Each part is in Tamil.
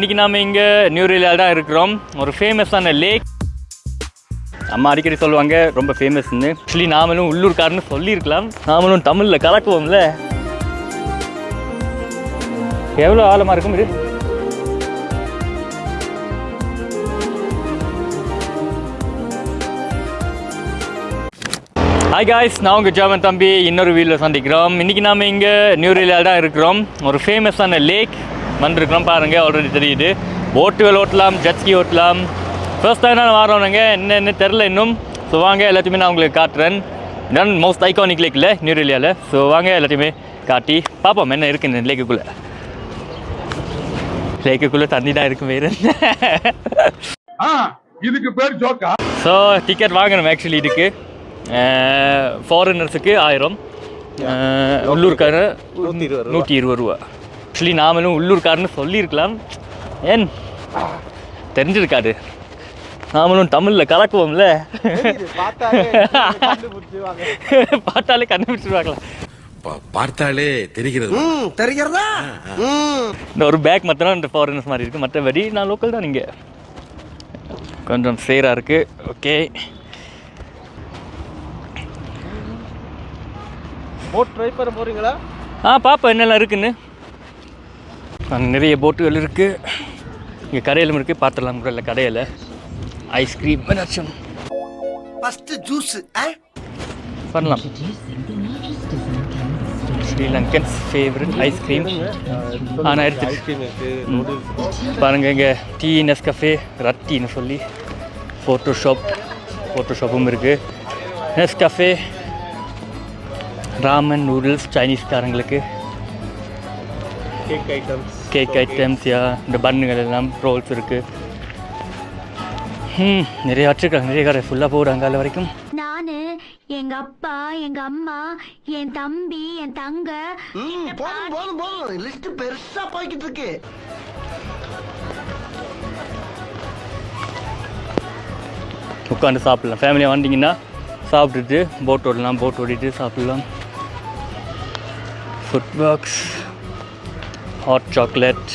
இன்றைக்கி நாம் இங்கே நியூரிலியாவில் தான் இருக்கிறோம். ஒரு ஃபேமஸான லேக். அம்மா அடிக்கடி சொல்லுவாங்க ரொம்ப ஃபேமஸ்ன்னு. ஆக்சுவலி நாமளும் உள்ளூர்காரன்னு சொல்லியிருக்கலாம். நாமளும் தமிழில் கலக்குவோம்ல. எவ்வளோ ஆழமாக இருக்கும் இது? ஹாய் காய்ஸ், நான் உங்கள் ஜாமன் தம்பி. இன்னொரு வீடியோவில் சந்திக்கிறோம். இன்றைக்கி நாம் இங்கே நியூரிலியாவில் தான் இருக்கிறோம். ஒரு ஃபேமஸான லேக் வந்திருக்கிறோம். பாருங்கள், ஆல்ரெடி தெரியுது. போட்டுகள் ஓட்டலாம், ஜெட்ஸ்கி ஓட்டலாம். ஃபர்ஸ்ட் டைம் நான் வரோனுங்க, என்னென்னு தெரில இன்னும். ஸோ வாங்க, எல்லாத்தையுமே நான் உங்களுக்கு காட்டுறேன். நான் மோஸ்ட் ஐகானிக் லேக் இல்லை நியூரிலியாவில். ஸோ வாங்க, எல்லாத்தையுமே காட்டி பார்ப்போம் என்ன இருக்குது இந்த லேக்குக்குள்ளே. லேக்குக்குள்ளே தண்ணி தான் இருக்கும் வேறு. இதுக்கு பேர் ஜோக்கா? ஸோ டிக்கெட் வாங்கணும் ஆக்சுவலி. இதுக்கு ஃபாரினர்ஸுக்கு 1000, உள்ளூர்கார 120 ரூபா. ஆக்சுவலி நாமளும் உள்ளூர்காரன்னு சொல்லியிருக்கலாம். ஏன் தெரிஞ்சிருக்காது, நாமளும் தமிழில் கலக்குவோம்ல. பார்த்தாலே கண்டுபிடிச்சிருவாங்களா? பார்த்தாலே தெரிகிறது. தெரிகிறதா? இந்த ஒரு பேக் மட்டும் இந்த ஃபாரினர்ஸ் மாதிரி இருக்குது. மற்றபடி நான் லோக்கல் தான். நீங்கள் கொஞ்சம் சேராக இருக்குது. ஓகே, போட் ட்ரை பண்ண போகிறீங்களா? பாப்பா என்னெல்லாம் இருக்குன்னு. நிறைய போட்டுகள் இருக்குது. இங்கே கடையிலும் இருக்குது, பார்த்துடலாம் கூட. இல்லை கடையில் ஐஸ்கிரீம் ஏதாச்சும் ஃபஸ்ட்டு ஜூஸ் பண்ணலாம். Sri Lankans favourite ice cream. ஆனால் எடுத்து பாருங்கள், இங்கே டீ நெஸ்கஃபே ரட்டின்னு சொல்லி ஃபோட்டோஷாப்பும் இருக்குது. நெஸ்கஃபே, ராமன் நூடுல்ஸ் சைனீஸ்காரங்களுக்கு. கேக் ஐட்டம்ஸ், இந்த பன்னுகள் எல்லாம், ரோல்ஸ் இருக்குது. நிறைய வச்சுருக்காங்க. நிறைய கடை ஃபுல்லாக போகிறாங்க அதில் வரைக்கும். நானு, எங்க அப்பா, எங்க அம்மா, என் தம்பி, என் தங்க. போதும் லிஸ்ட் பெருசா போய்கிட்டு இருக்கு. உட்காந்து சாப்பிட்லாம். ஃபேமிலியாக வந்தீங்கன்னா சாப்பிட்டுட்டு போட் ஓடலாம். போட் ஓடிட்டு சாப்பிட்லாம். ஃபுட் பாக்ஸ், ஹாட் சாக்லேட்,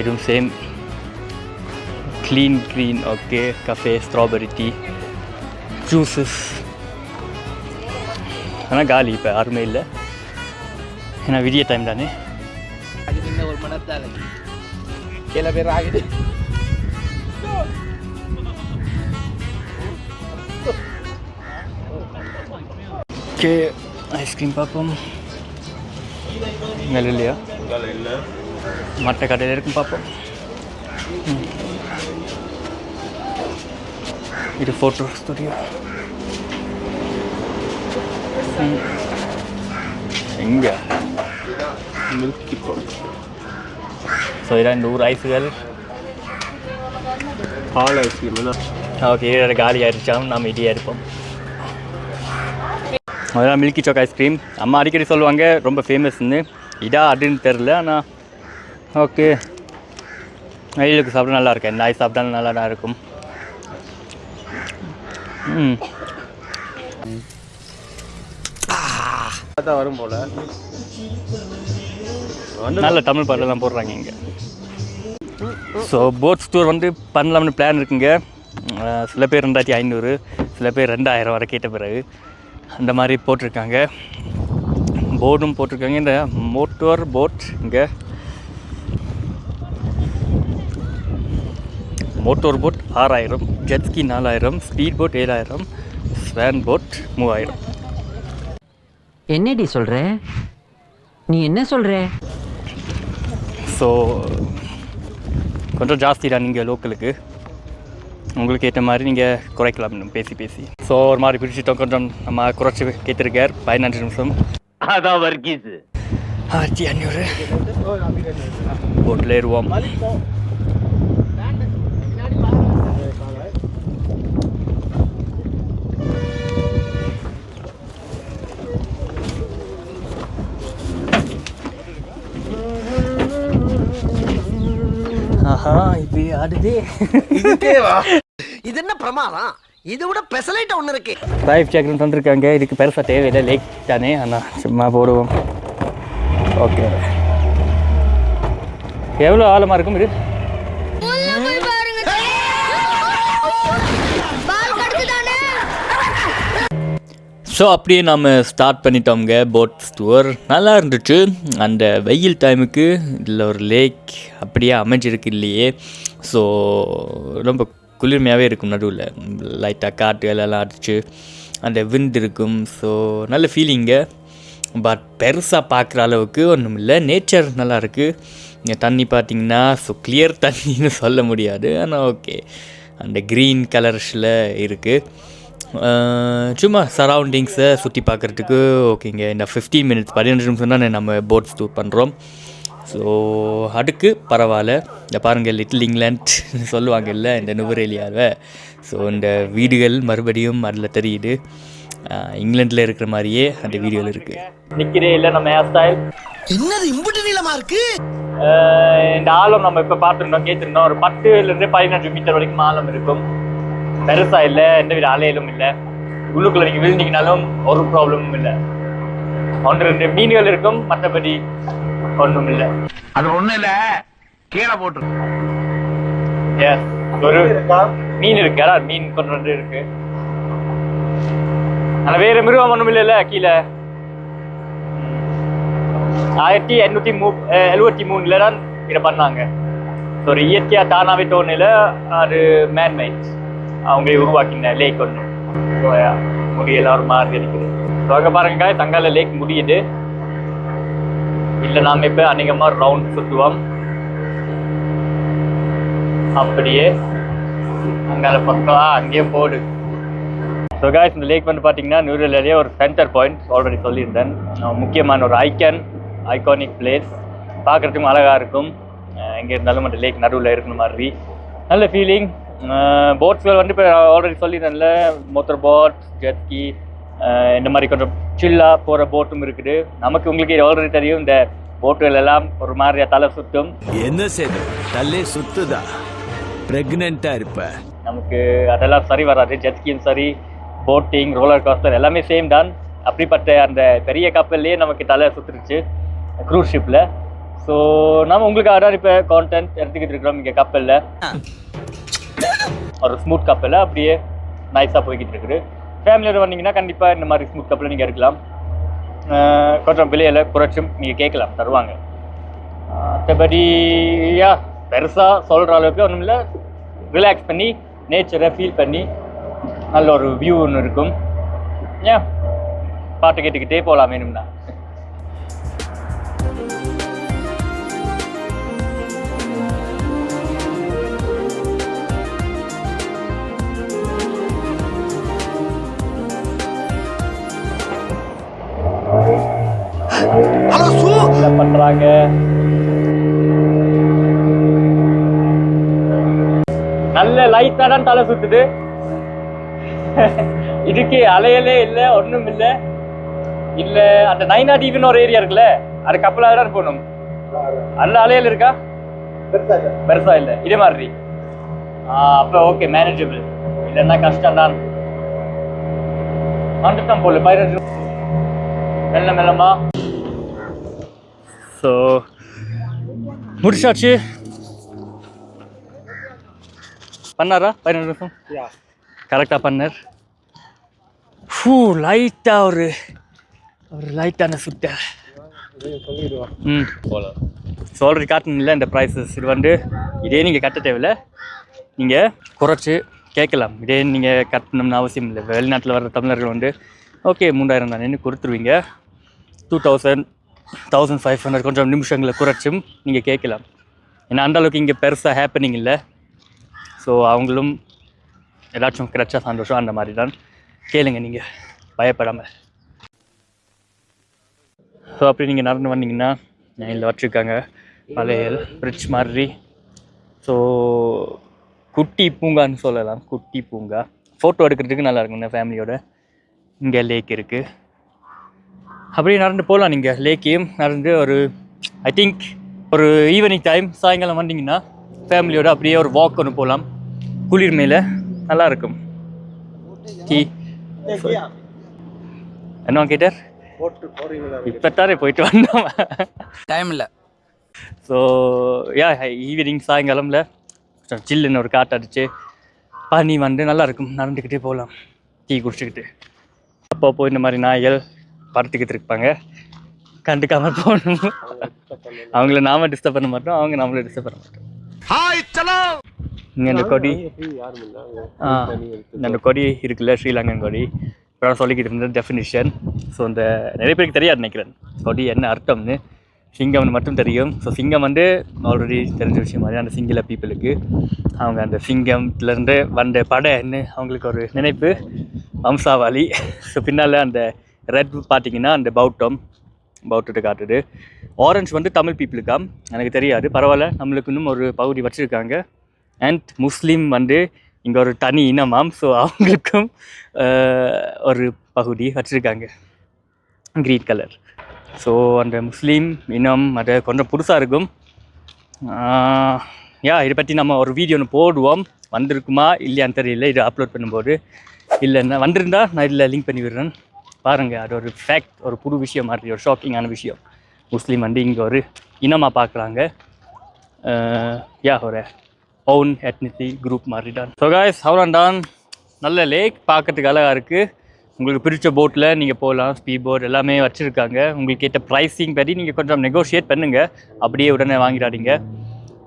இதுவும் same. Clean green. Okay, cafe, strawberry tea, juices. ஆனால் காலி இப்போ யாருமே இல்லை. ஏன்னா விடிய டைம் தானே. ஒரு மணத்தால கீழே பேர் ஆகுது. ஓகே, ஐஸ்கிரீம் பார்ப்போம். இங்கே இல்லையா? மற்ற கடையில் இருக்கும், பார்ப்போம். இது ஃபோட்டோ ஸ்டுடியோ. எங்கே? Milky broad. ஸோ இதான் இந்த ஊர் ஐஸுகள். Hall ice cream. ஓகே, காலி ஆகிடுச்சாலும் நாம் இடியாக இருப்போம். அதெல்லாம் மில்கி சாக் ஐஸ்கிரீம். அம்மா அடிக்கடி சொல்லுவாங்க ரொம்ப ஃபேமஸ்ன்னு. இதா அப்படின்னு தெரில. ஆனால் ஓகே, வெயிலுக்கு சாப்பிட்டா நல்லா இருக்கும். இந்த ஐஸ் சாப்பிட்டாலும் நல்லா தான் இருக்கும். வரும் போல நல்ல தமிழ் பாட்டெல்லாம் போடுறாங்க இங்கே. ஸோ போட்ஸ் டூர் வந்து பண்ணலாம்னு பிளான் இருக்குங்க. சில பேர் 2500, சில பேர் 2000 வரை கேட்ட பிறகு அந்த மாதிரி போட்டிருக்காங்க. போர்டும் போட்டிருக்காங்க. இந்த மோட்டோர் போட், இங்கே motor boat 6000, jet ski 4000, speed boat 7000, Swan boat 3000. என்னடி சொல்ற? நீ என்ன சொல்ற? ஸோ கொஞ்சம் ஜாஸ்தி தான் நீங்கள் லோக்கலுக்கு. உங்களுக்கு ஏற்ற மாதிரி நீங்கள் குறைக்கலாம் இன்னும் பேசி. ஸோ ஒரு மாதிரி பிரிச்சுட்டோம். கொஞ்சம் நம்ம குறைச்சி கேட்டிருக்கார். 15 நிமிஷம். அதான் வர்க்கீஸ் 1500 போட்டில் ஏறுவோம். ஆஹா, இது ஆடுதே. இது என்ன பிரமாதம்? இதை விட பெசலைட் ஒண்ணு இருக்கு. லைஃப் ஜாக்கெட் தந்துருக்காங்க. இதுக்கு பெருசாக தேவையில்லை, லேக் தானே, ஆனால் சும்மா போடுவோம். ஓகே, எவ்வளோ ஆழமாக இருக்கும் இது? ஸோ அப்படியே நம்ம ஸ்டார்ட் பண்ணிட்டோங்க போட் டூர். நல்லா இருந்துச்சு. அந்த வெயில் டைமுக்கு இதில் ஒரு லேக் அப்படியே அமைஞ்சிருக்கு இல்லையே. ஸோ ரொம்ப குளிர்மையாகவே இருக்கும். நடுவில் லைட்டாக காற்று எல்லாம் அடிச்சு அந்த விண்ட் இருக்கும். ஸோ நல்ல ஃபீலிங்க. பட் பெருசாக பார்க்குற அளவுக்கு ஒன்றும் இல்லை. நேச்சர் நல்லா இருக்குது. இங்கே தண்ணி பார்த்திங்கன்னா ஸோ கிளியர் தண்ணின்னு சொல்ல முடியாது, ஆனால் ஓகே அந்த க்ரீன் கலர்ஸில் இருக்குது. சும்மா சரௌண்டிங்ஸை சுற்றி பார்க்குறதுக்கு ஓகேங்க. இந்த 15 மினிட்ஸ் 15 நிமிஷம் தான் நம்ம போட் டூர் பண்ணுறோம். ஸோ அதுக்கு பரவாயில்ல. இந்த பாருங்கள், லிட்டில் இங்கிலாண்ட் சொல்லுவாங்கல்ல இந்த நுவரேலியாவை. ஸோ இந்த வீடுகள் மறுபடியும் அதில் தெரியுது. இங்கிலாண்டில் இருக்கிற மாதிரியே அந்த வீடியோவில் இருக்குது. நிற்கிறே இல்லை நம்ம ஹேர் ஸ்டைல். என்னது இம்புட்டு நீளமா இருக்கு? இந்த ஆழம் நம்ம இப்போ பார்த்துருந்தோம், கேட்டிருந்தோம். ஒரு 10 to 15 மீட்டர் வரைக்கும் ஆழம் இருக்கும். பெருசாக இல்லை, எந்த வித அலையிலும் இல்லை. உள்ளுக்குள்ள நீங்கள் விழுந்தீங்கனாலும் ஒரு ப்ராப்ளமும் இல்லை. 1-2 மீன்கள் இருக்கும், மற்றபடி ஒன்றும் இல்லை. அது ஒண்ணும் இல்ல, கீழே போட்டு ஒரு மீன் இருக்கு, அதான் மீன் கொண்டு இருக்கு. ஆனால் வேற மிருகம் ஒன்றும் இல்லைல்ல கீழே. 1873 தான் இதை பண்ணாங்க. ஒரு இயற்கையாக தானாகவே தோணல, அது மேன்மேட் அவங்களே உருவாக்கின லேக் ஒன்று. முடியெல்லாம் ஒரு மாதிரி இருக்குது. ஸோ அங்கே பாருங்க, தங்கால லேக் முடியுது. இல்லை நாம் இப்போ அநேகமாக ரவுண்ட் சுற்றுவோம். அப்படியே அங்கால பக்கம் அங்கேயும் போடு. ஸோ காய்ஸ், இந்த லேக் வந்து பார்த்தீங்கன்னா நியூரேலியாலே ஒரு சென்டர் பாயிண்ட் ஆல்ரெடி சொல்லியிருந்தேன். முக்கியமான ஒரு ஐகானிக் பிளேஸ். பார்க்குறதுக்கும் அழகாக இருக்கும். எங்கே இருந்தாலும் அந்த லேக் நடுவில் இருக்கிற மாதிரி நல்ல ஃபீலிங். போட்ஸ்கள் வந்து இப்போ ஆல்ரெடி சொல்லியிருந்தேன்ல, மோட்டர் போட், ஜெட்ஸ்கி, இந்த மாதிரி கொஞ்சம் சில்லாக போகிற போட்டும் இருக்குது. நமக்கு உங்களுக்கு ஆல்ரெடி தெரியும், இந்த போட்டுகள் எல்லாம் ஒரு மாதிரியா தலை சுற்றும். என்ன செய்து தலை சுத்துதா? பிரெக்னெண்டா இருப்ப. நமக்கு அதெல்லாம் சரி வராது. ஜெட்ஸ்கியும் சரி, போட்டிங், ரோலர் கோஸ்டர் எல்லாமே சேம் தான். அப்படிப்பட்ட அந்த பெரிய கப்பல்லையே நமக்கு தலை சுற்றுருச்சு க்ரூஸ் ஷிப்பில். ஸோ நம்ம உங்களுக்கு அதான் இப்போ கான்டென்ட் எடுத்துக்கிட்டு இருக்கிறோம். இங்கே கப்பலில் ஒரு ஸ்மூத் கப்பலில் அப்படியே நைஸாக போய்கிட்டு இருக்குது. ஃபேமிலியோட வந்தீங்கன்னா கண்டிப்பாக இந்த மாதிரி ஸ்மூத் கப்பலில் நீங்கள் எடுக்கலாம். கொஞ்சம் விலையில் குறைச்சும் நீங்கள் கேட்கலாம், தருவாங்க. மற்றபடியா பெருசாக சொல்கிற அளவுக்கு ஒன்றும் இல்லை. ரிலாக்ஸ் பண்ணி நேச்சரை ஃபீல் பண்ணி நல்ல ஒரு வியூ ஒன்று இருக்கும். ஏன் பாட்டு கேட்டுக்கிட்டே போகலாம் வேணும்னா. பண்றாங்க நல்ல லைட்டா தான் தலை சுத்துது. இதுக்கு அலையலே இல்லை, ஒன்றும் இல்லை. இல்ல அந்த நைனா டீவ்னு ஒரு ஏரியா இருக்குல்ல, அது கப்பலாக தான் போகணும். அல்ல அலையல் இருக்கா? பெருசா இல்லை, இதே மாதிரி. அப்போ ஓகே, மேனேஜபிள். இல்லைன்னா கஷ்டம் தான். வந்துட்டான் போல 15 மெல்ல மெல்லமா. ஸோ முடிச்சாச்சு. பண்ணாரா 15 நிமிஷம்? கரெக்டாக பண்ணார். லைட்டாக ஒரு லைட்டான சுட்ட போகலாம். ஸோ ஆல்ரெடி காட்டணும்ல இந்த ப்ரைஸஸ். இது வந்து இதே நீங்கள் கட்ட தேவையில்லை, நீங்கள் குறைச்சி கேட்கலாம். இதே நீங்கள் கட்டணும்னு அவசியம் இல்லை. வெளிநாட்டில் வர்ற தமிழர்கள் வந்து ஓகே 3000 தானேன்னு கொடுத்துருவீங்க. 2000, 1500 கொஞ்சம் நிமிஷங்களை குறைச்சும் நீங்கள் கேட்கலாம். ஏன்னா அந்தளவுக்கு இங்கே பெருசாக ஹேப்பனிங் இல்லை. ஸோ அவங்களும் ஏதாச்சும் கிடைச்சா சந்தோஷம், அந்த மாதிரி தான். கேளுங்க நீங்கள் பயப்படாமல். ஸோ அப்படி நீங்கள் நடந்து வந்தீங்கன்னா இதில் வச்சுருக்காங்க மலையல் பிரிட்ஜ் மாதிரி. ஸோ குட்டி பூங்கான்னு சொல்லலாம், குட்டி பூங்கா. ஃபோட்டோ எடுக்கிறதுக்கு நல்லாயிருக்கும் இந்த ஃபேமிலியோட. இங்கே லேக் இருக்குது. அப்படியே நடந்து போகலாம். நீங்கள் லேக்கையும் நடந்து ஒரு ஐ திங்க் ஒரு ஈவினிங் டைம் சாயங்காலம் வந்தீங்கன்னா ஃபேமிலியோட அப்படியே ஒரு வாக் ஒன்று போகலாம். குளிர் மேலே நல்லாயிருக்கும். டீ என்ன கேட்டார் இப்போத்தாரே போயிட்டு வந்தோம் டைம் இல்லை. ஸோ யா ஈவினிங் சாயங்காலம்ல சில்லுன்னு ஒரு காற்று அடிச்சு பனி வந்து நல்லா இருக்கும், நடந்துக்கிட்டே போகலாம் டீ குடிச்சிக்கிட்டு. அப்பப்போ இந்த மாதிரி நாய்கள் படுத்துக்கிட்டு இருப்பாங்க, கண்டுக்காமல் போகணும். அவங்கள நாம டிஸ்டர்ப் பண்ண மாட்டோம், அவங்க நம்மள டிஸ்டர்ப் பண்ண மாட்டோம். இங்கே இந்த கொடி அந்த கொடி இருக்குல்ல, ஸ்ரீலங்கன் கொடி. இப்போ நான் சொல்லிக்கிட்டு இருந்த டெஃபினிஷன். ஸோ இந்த நிறைய பேருக்கு தெரியாது நினைக்கிறேன் கொடி என்ன அர்த்தம்னு. சிங்கம்னு மட்டும் தெரியும். ஸோ சிங்கம் வந்து ஆல்ரெடி தெரிஞ்ச விஷயம் மாதிரி அந்த சிங்கள பீப்புளுக்கு அவங்க அந்த சிங்கம்லேருந்து வந்த படைன்னு அவங்களுக்கு ஒரு நினைப்பு, வம்சாவளி. ஸோ பின்னால் அந்த ரெட் பார்த்தீங்கன்னா அந்த பவுட்டத்தை காட்டுது. ஆரஞ்சு வந்து தமிழ் பீப்புளுக்காம், எனக்கு தெரியாது, பரவாயில்ல, நம்மளுக்கு இன்னும் ஒரு பகுதி வச்சுருக்காங்க. அண்ட் முஸ்லீம் வந்து இங்கே ஒரு தனி இனமாம். ஸோ அவங்களுக்கும் ஒரு பகுதி வச்சுருக்காங்க க்ரீன் கலர். ஸோ அந்த முஸ்லீம் இனம் அது கொஞ்சம் புதுசாக இருக்கும். இதை பற்றி நம்ம ஒரு வீடியோ ஒன்று போடுவோம், வந்திருக்குமா இல்லையான்னு தெரியல இது அப்லோட் பண்ணும்போது. இல்லைன்னா வந்திருந்தா நான் இதில் லிங்க் பண்ணி விடுறேன் பாருங்கள். அது ஒரு ஃபேக்ட், ஒரு புது விஷயம் மாதிரி, ஒரு ஷாக்கிங்கான விஷயம். முஸ்லீம் வந்து இங்கே ஒரு இனமாக பார்க்குறாங்க, ஒரு ஓன் எத்னிட்டி குரூப் மாதிரி தான். ஸோ காய்ஸ், அவ்வளோதான். நல்ல லேக், பார்க்கறதுக்கு அழகாக இருக்குது. உங்களுக்கு பிடிச்ச போட்டில் நீங்கள் போகலாம், ஸ்பீட் போட் எல்லாமே வச்சுருக்காங்க. உங்களுக்கு ஏற்ற ப்ரைஸிங் படி நீங்கள் கொஞ்சம் நெகோஷியேட் பண்ணுங்கள், அப்படியே உடனே வாங்கிடாதீங்க.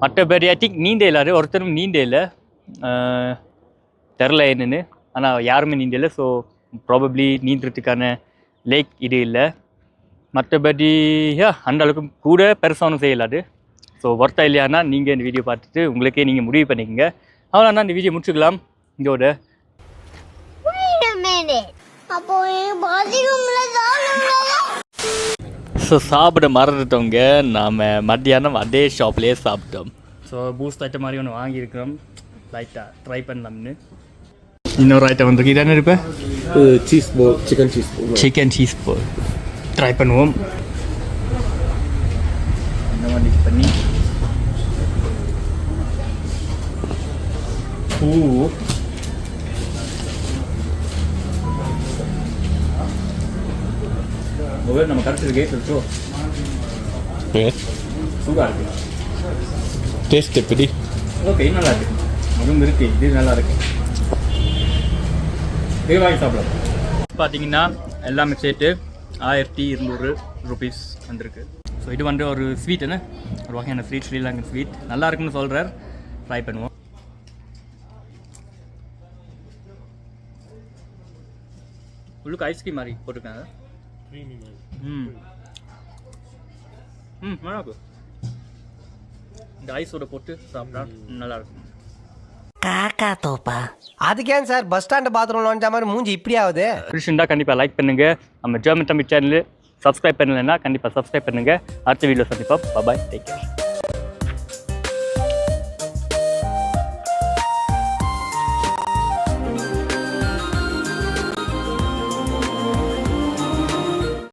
மற்றபடி ஐ திங்க் நீந்த இல்லாது, ஒருத்தரும் நீந்த இல்லை, தெரில என்னென்னு, ஆனால் யாருமே நீந்த இல்லை. ஸோ ப்ராபப்ளி நீந்துறதுக்கான லேக் இது இல்லை. மற்றபடி அந்த அளவுக்கு கூட பெருசாக ஒன்றும் செய்யலாது. ஸோ ஒர்த்தா இல்லையானா நீங்கள் இந்த வீடியோ பார்த்துட்டு உங்களுக்கே நீங்கள் முடிவு பண்ணிக்கங்க. அவ்வளோனா இந்த வீடியோ முடிச்சுக்கலாம் இதோட. ஸோ சாப்பிட மறந்துட்டவங்க, நாம் மத்தியானம் அதே ஷாப்லேயே சாப்பிட்டோம். ஸோ பூஸ்ட் ஐட்டம் மாதிரி ஒன்று வாங்கியிருக்கிறோம், லைட்டாக ட்ரை பண்ணலாம்னு. இன்னொரு ஐட்டம் வந்து இது என்ன இருப்பேன், சீஸ் போல், சிக்கன் சீஸ் போல் ட்ரை பண்ணுவோம். இந்த மாதிரி பண்ணி நம்ம கடைசியில் கேட் வச்சோம். சூடாக இருக்கு, டேஸ்ட் எப்படி? ஓகே, நல்லா இருக்கு, அதுவும் இருக்குது, இது நல்லா இருக்கு, இது வாங்கி சாப்பிடலாம். பார்த்தீங்கன்னா எல்லாமே சேர்த்து 1200 ருபீஸ் வந்திருக்கு. ஸோ இது வந்து ஒரு ஸ்வீட், என்ன ஒரு வகையான ஸ்வீட், ஸ்ரீலங்கன் ஸ்வீட், நல்லா இருக்குன்னு சொல்கிறார், ட்ரை பண்ணுவோம். உள்ளுக்கு ஐஸ்கிரீம் மாதிரி போட்டிருக்காங்க. நல்லா இருக்கும், இந்த ஐஸோட போட்டு சாப்பிட்டா நல்லா இருக்கும். காக்கா தோப்பா, அதுக்கேன் சார் பஸ் ஸ்டாண்ட் பாத்ரூம் நோஞ்ச மாதிரி மூஞ்சி இப்படி ஆகுது? பிடிச்சிருந்தா கண்டிப்பாக லைக் பண்ணுங்கள். நம்ம ஜெர்மன் தமிழ் சேனல் சப்ஸ்கிரைப் பண்ணலைன்னா கண்டிப்பாக சப்ஸ்கிரைப் பண்ணுங்கள். அடுத்த வீடியோ சந்திப்போம். பாய், டேக் கேர்.